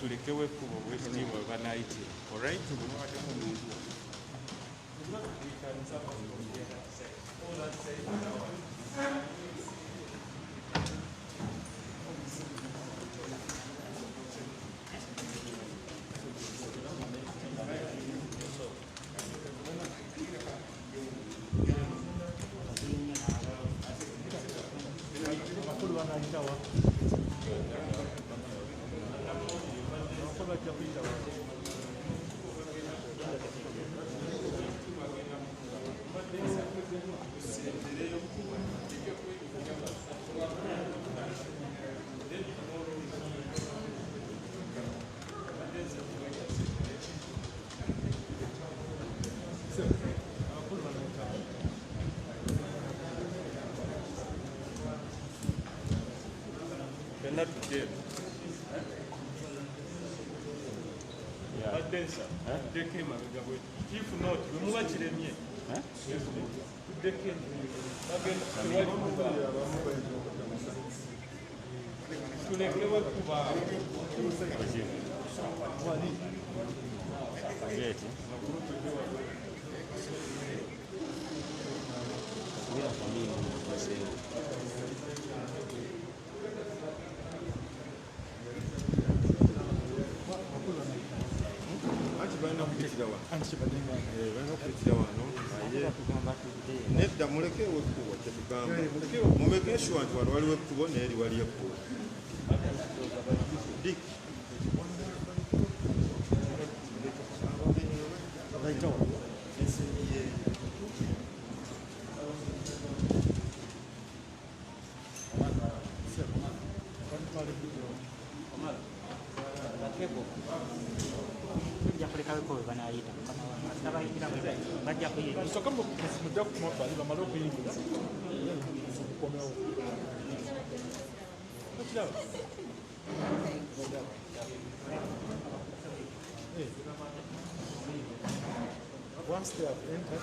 Tulekewe kubo bwekitiibwa banaayitira. All right? If not, we move to the near. tulekewe kuba nedda mulekewo ekkubo kyetugamba mumeke sure nti wano waliwo ekkubo neeri wali ekkubo once they have entered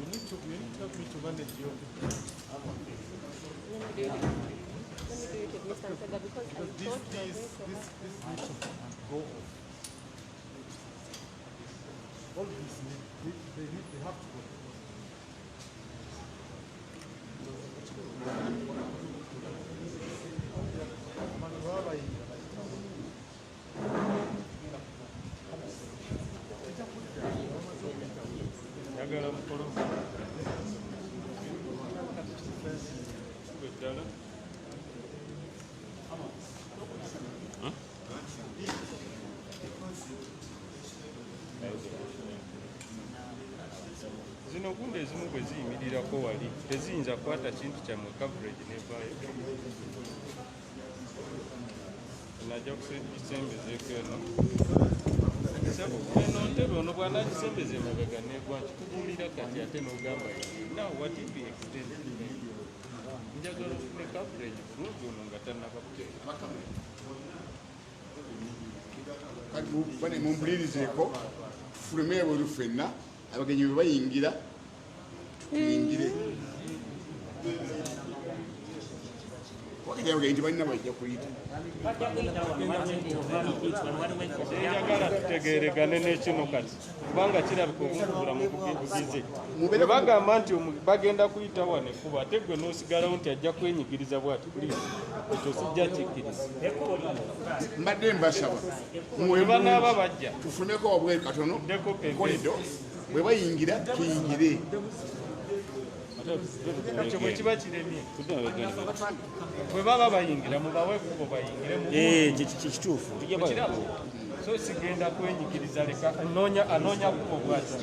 you need to help me to manage your Mr. Nsega, because I this thought needs to go on. All these they have to go. yagala mukolo ddala zino gundi ezimu bwe ziyimirirako wali teziyinza kukwata kintu kyammwe coverage nevaayo najja kusembezeeko eno ntebe ono bwanagisembeza emabega negwa nkikubuulira kati ate n'ogamba now what if extend njagala ne coverage bulungi ono nga tannaba kuteeka bane mumpulirizeeko fulume ebweru ffenna abagenyi bwe bayingira tuyingire wakati abagenyi tebalina bajja kuyita njagala tutegeregane n'ekino kati kubanga kirabika obumbula mu bugize bwe bagamba nti bagenda kuyita wano ekkuba ate gwe n'osigalawo nti ajja kwenyigiriza bwati kuliisa ekyo sijja kikkiriza mbadde mbasaba bwe banaaba bajja tufulumeko wabweru katono ddeko kolido bwe bayingira tuyingire ekyo bwe kiba kiremye bwe baba bayingira mubawe ekkubo bayingire kituufu kirabo so sigenda kwenyigiriza leka anoonya kubo bwati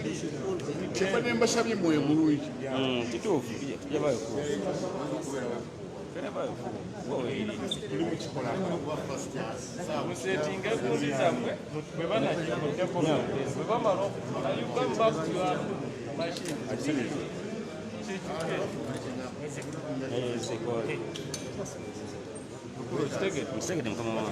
mbadde mbasabye mwoyo mulungi kituufu yabayo musetinga egundi zammwe bwe banakimuddeko bwe bamala okufuna you come back to your machine Msegede mkama wangu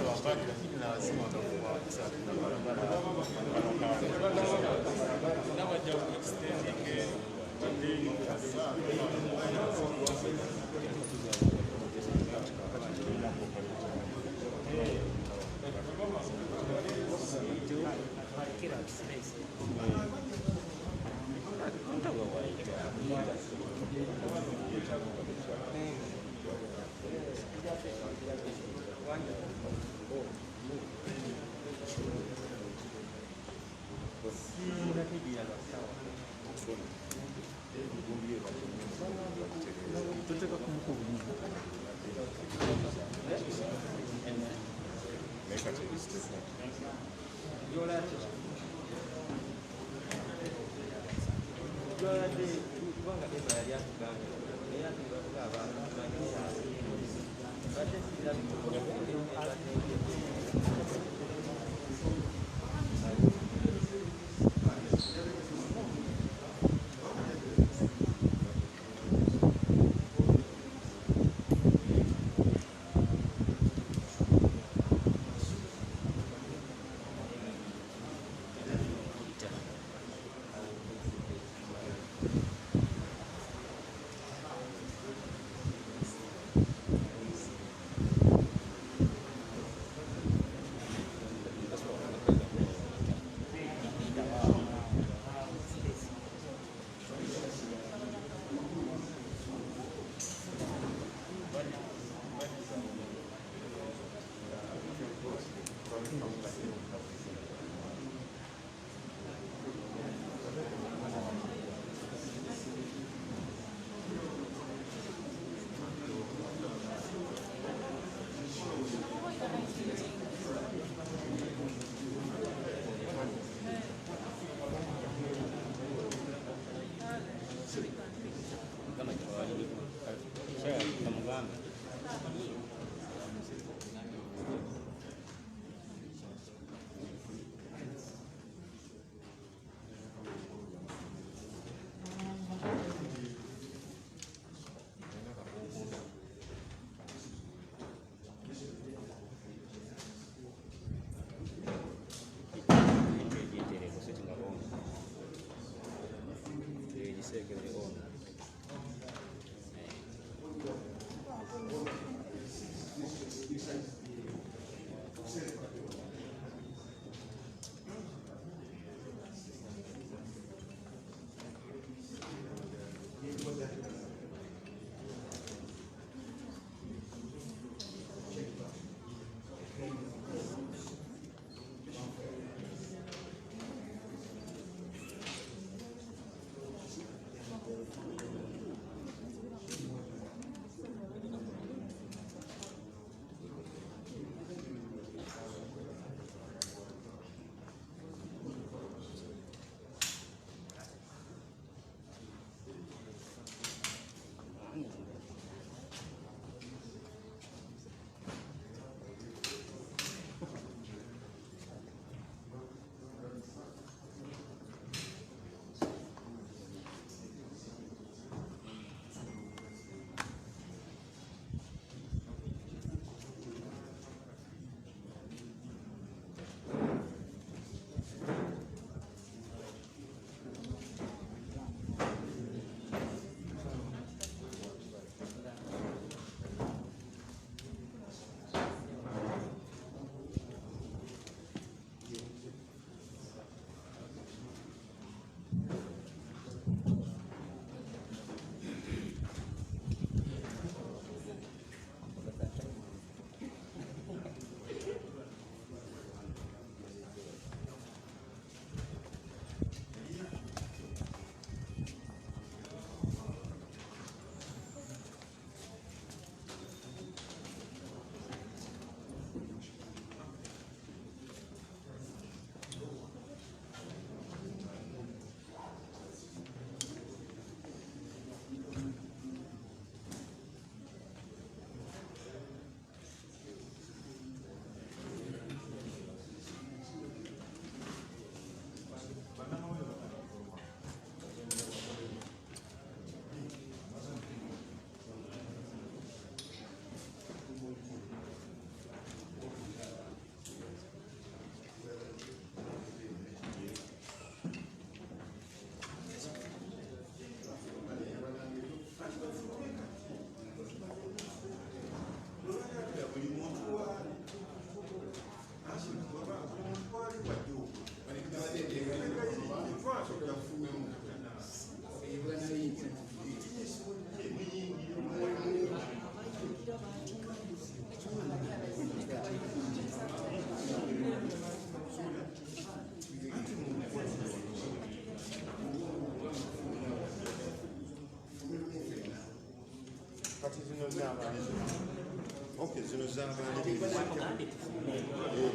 Okay, zino z'abaana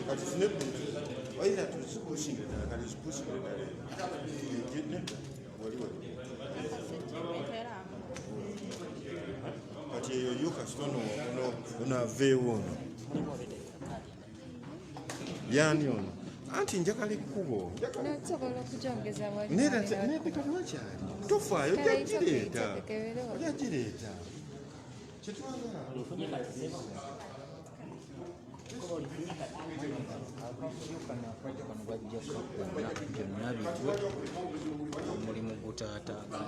kati zino oyina tuzipushing ddala kati zipushing wali kati eyo yo kasitono ono aveewo ono yani ono anti njagala ekkubo nedekatwakyali tofaayo ojagireeta kyetwagala omulimu gutaataaga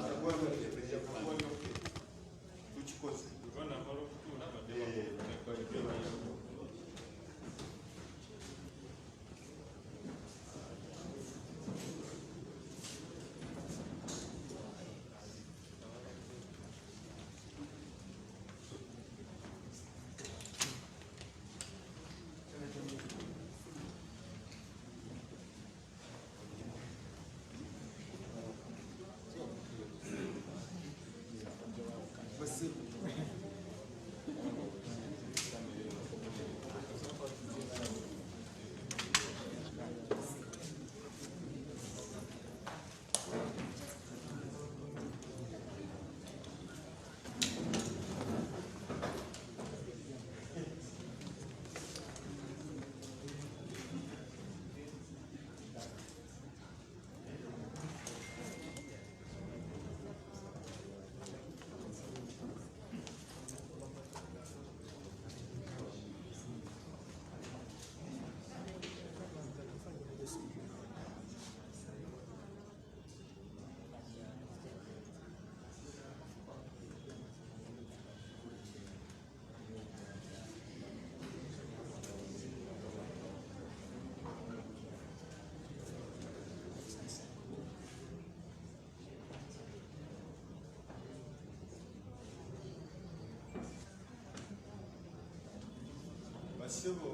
Basebo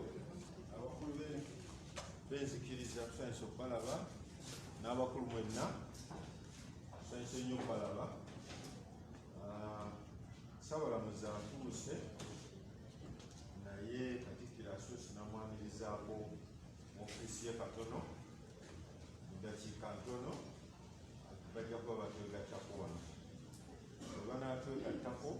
abakulu benzikiriza tusanyusa okubalaba n'abakulu mwenna tusanyusa nnyo okubalaba. Ssabalamuzi atuuse naye Katikkiro asuuse namwamirizaako mu ofiisi ye katono mu ddakiika ntono bajja kuba batwegattako wano. Bwe banaatwegattako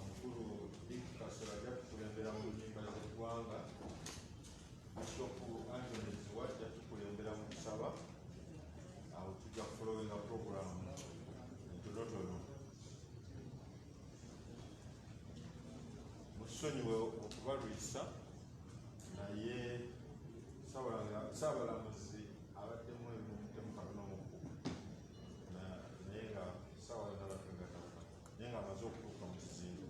mukulu Dick Kasolo ajja tukulembera mu nnyimba z'eggwanga, Bishop Anthony Ziwa ajja tukulembera mu kusaba, awo tujja kufolowinga puroguramu entonotono. Musonyiwe okubalwisa naye Ssaabalamuzi abaddemu ebimutemu katono mukku naye nga ssaawa yonna batwegattako naye nga amaze okutuuka mu kizinga.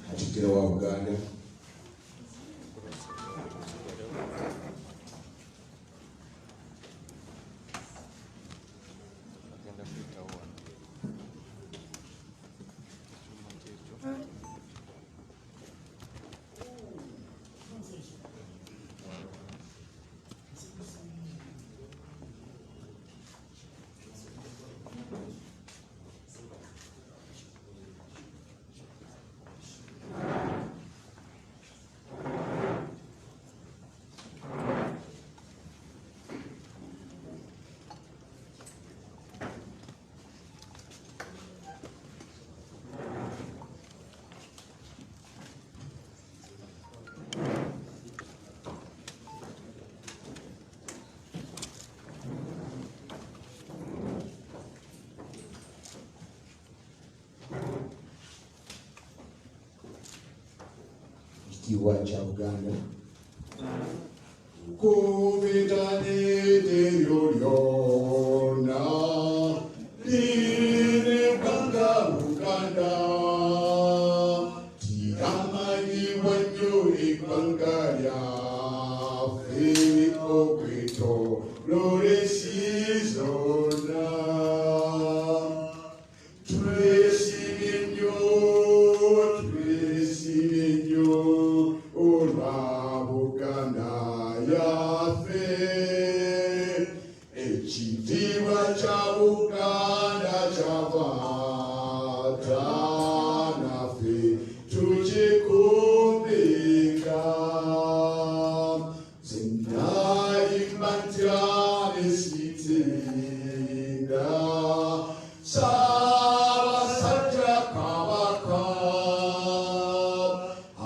Katikkiro wa Buganda Ekitiibwa kya Buganda kubitanire lyonna liri eggwanga Buganda tiramanyibwa nnyo eggwanga lyaffe okwetooloola ensi zonna. Twesibye nnyo olwa Buganda yaffe, ekitiibwa kya Buganda kyavaata naffe tukikuumika. Nze nayimba ntya ne sitinda Ssaabasajja Kabaka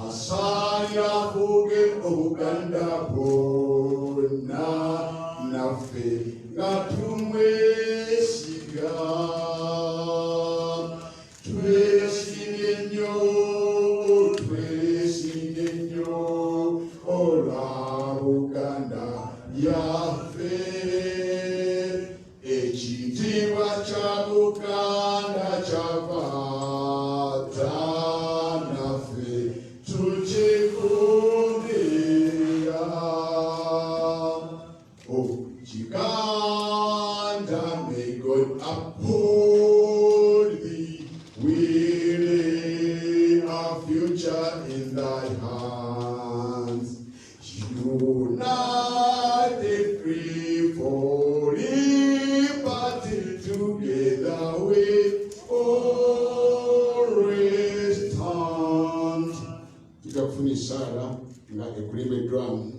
asaanya afuge Obuganda bwonna naffe nga tumwesiga. Twesibye nnyo olwa Buganda yaffe, ekitiibwa kya Buganda kyavaata naffe tukikuumira. Uganda, may God uphold thee. We lay our future in thy hands. United, free for liberty, together we always stand. Tukafuna esaala nga ekulembeddwamu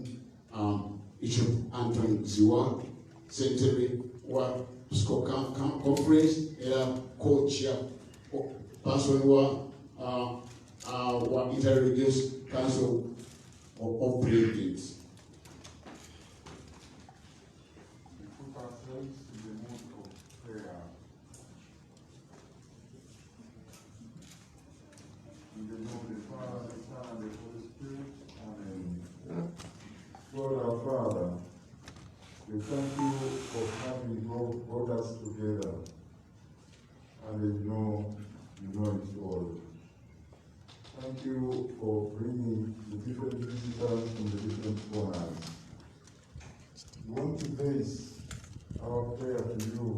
Bishop Anton Ziwa, ssentebe wa Episcopal Conference era co-chair person wa Interreligious Council of Presidents. Put ourselves in the mood of prayer. In the name of the Father, the Son, and the Holy Spirit. Amen. God our Father, we thank you for having brought us together. And you know it all. Thank you for bringing the different visitors from the different corners. We want to base our prayer to you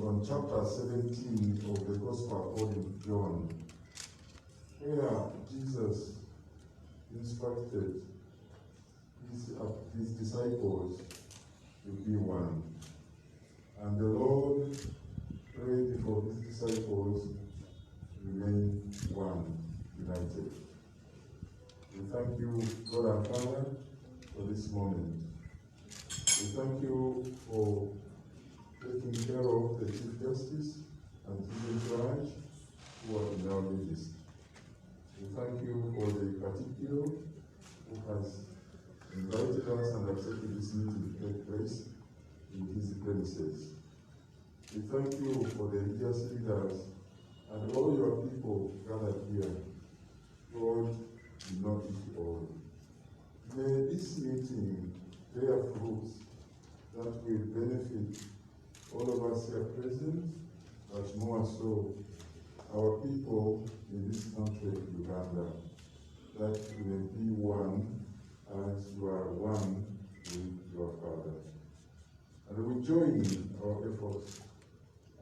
on chapter 17 of the Gospel according to John, where Jesus instructed his disciples to be one. And the Lord prayed for his disciples to remain one, united. We thank you, God our Father, for this moment. We thank you for taking care of the Chief Justice and Chief Judge who are in our midst. We thank you for the Cathedral who has invited us and accepted this meeting to take place in his premises. We thank you for the religious leaders and all your people gathered here. God, you know it all. May this meeting bear fruits that will benefit all of us here present, but more so our people in this country, Uganda, that we may be one as you are one with your Father. And we join our efforts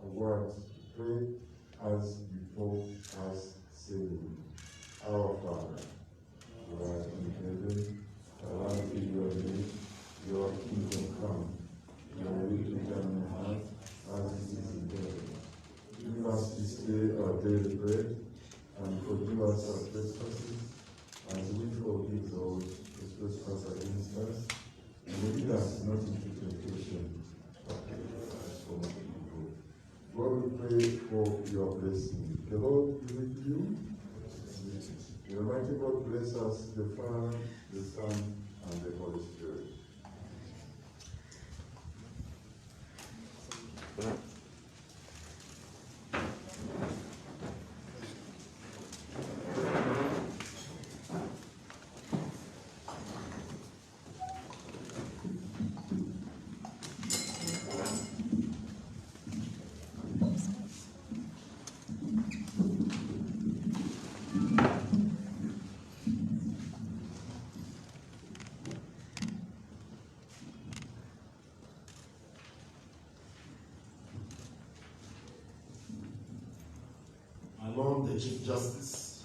and words to pray as before us, saying, Our Father, who art in heaven, hallowed be your name, your kingdom come, your will be done on earth as it is in heaven. Give us this day our daily bread, and forgive us our trespasses, as we forgive those who trespass against us. And lead us not into temptation, but deliver us from evil. God, we pray for your blessing. The Lord be with you. The Almighty God bless us, the Father, the Son, and the Holy Spirit. My Lord, the Chief Justice,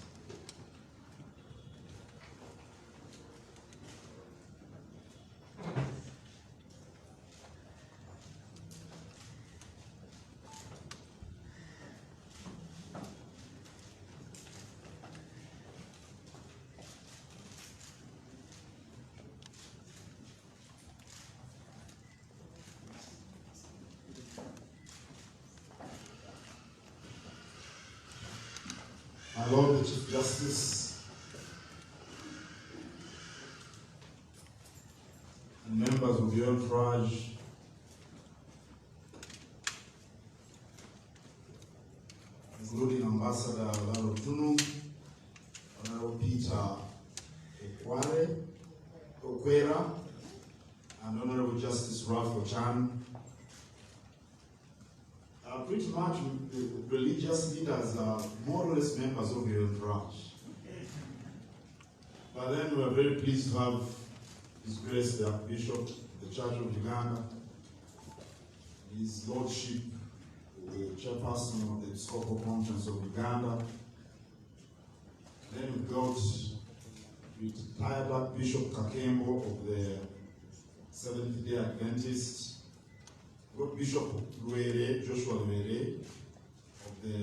my Lord, the Chief Justice, and members of the entourage, including Ambassador Laro Tunu, Honorable Peter Okwera, and Honorable Justice Ralph Ochan. Pretty much the religious leaders are more or less members of the entourage. But then we are very pleased to have His Grace the Archbishop, the Church of Uganda, His Lordship, the Chairperson of the Episcopal Conference of Uganda. Then we've got retired Archbishop Kakembo of the Seventh-day Adventists. We've got Bishop Luere, Joshua Luere, of the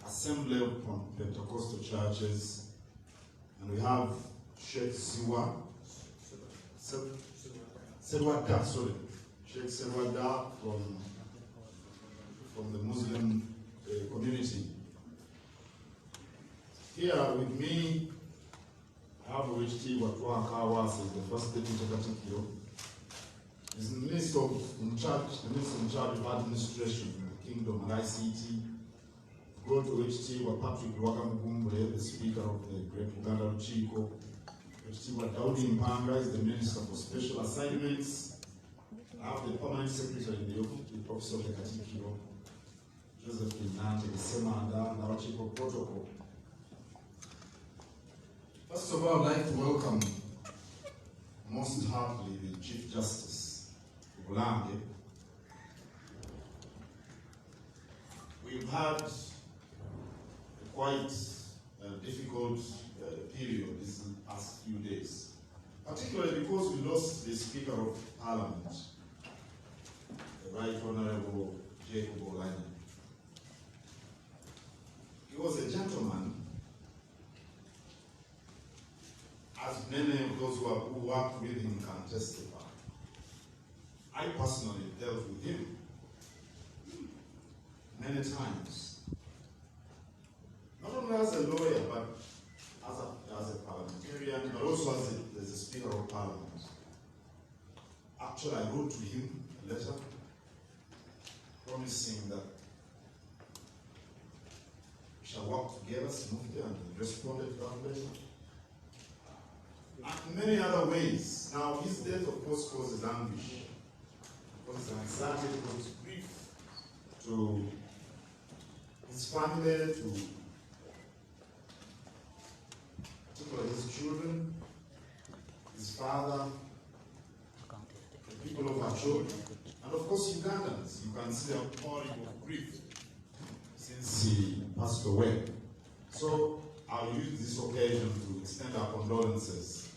Assembly of Pentecostal Churches. And we have Sheikh Selwada, Sheikh Selwada from the Muslim community. Here with me, I have HT Watwa Kawas, the First Deputy Katikio. He's the Minister in charge of Administration, Kingdom and ICT. Go to HT Patrick Rwakamugumbule, the Speaker of the Great Uganda Luchiko. HT Daudi Mpanga is the Minister for Special Assignments. I have the Permanent Secretary in the Office of the Katikio, Joseph Kinante, the Semanda, and our Chief of Protocol. First of all, I'd like to welcome most heartily the Chief Justice of Bulange. We've had a quite difficult period these past few days, particularly because we lost the Speaker of Parliament, the Right Honorable Jacob Oulanyah. He was a gentleman, as many of those who worked with him can testify. I personally dealt with him many times, not only as a lawyer, but as a parliamentarian, but also as a Speaker of Parliament. Actually, I wrote to him a letter promising that we shall work together smoothly, and he responded to that letter. And many other ways. Now, his death, of course, causes anguish, causes anxiety, causes grief to his family, to particularly his children, his father, the people of our children, and of course Ugandans. You can see a pouring of grief since he passed away. So I'll use this occasion to extend our condolences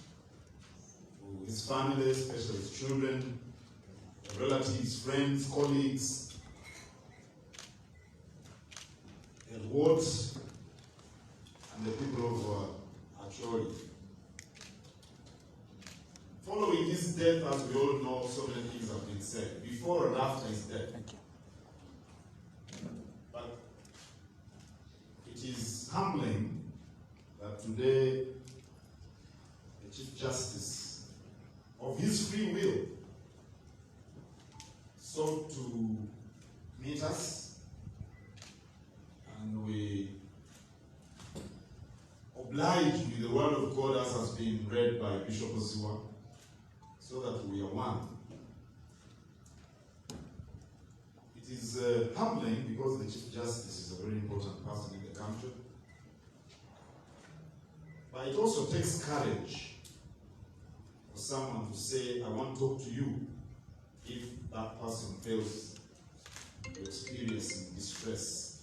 to his family, especially his children, relatives, friends, colleagues, the wards, and the people of Acholi. Following his death, as we all know, so many things have been said, before and after his death. But it is humbling that today the Chief Justice, of his free will, sought to meet us, and we obliged with the word of God as has been read by Bishop Oziwa, so that we are one. It is humbling because the Chief Justice is a very important person in the country. But it also takes courage for someone to say, I want to talk to you, if that person feels experiencing distress.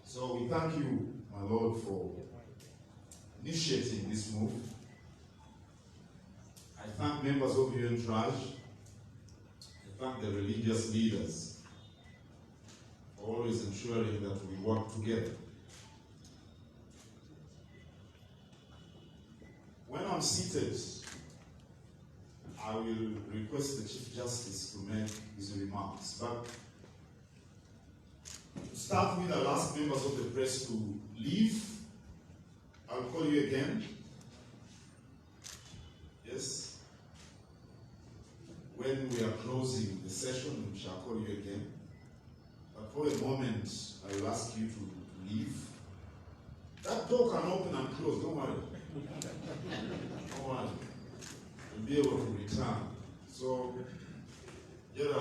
So we thank you, my Lord, for initiating this move. I thank members of your entourage. I thank the religious leaders for always ensuring that we work together. When I'm seated, I will request the Chief Justice to make his remarks. But to start with, I'll ask members of the press to leave. I'll call you again. Yes. When we are closing the session, we shall call you again. But for a moment, I will ask you to leave. That door can open and close, don't worry. Don't worry. You'll be able to return. So, don't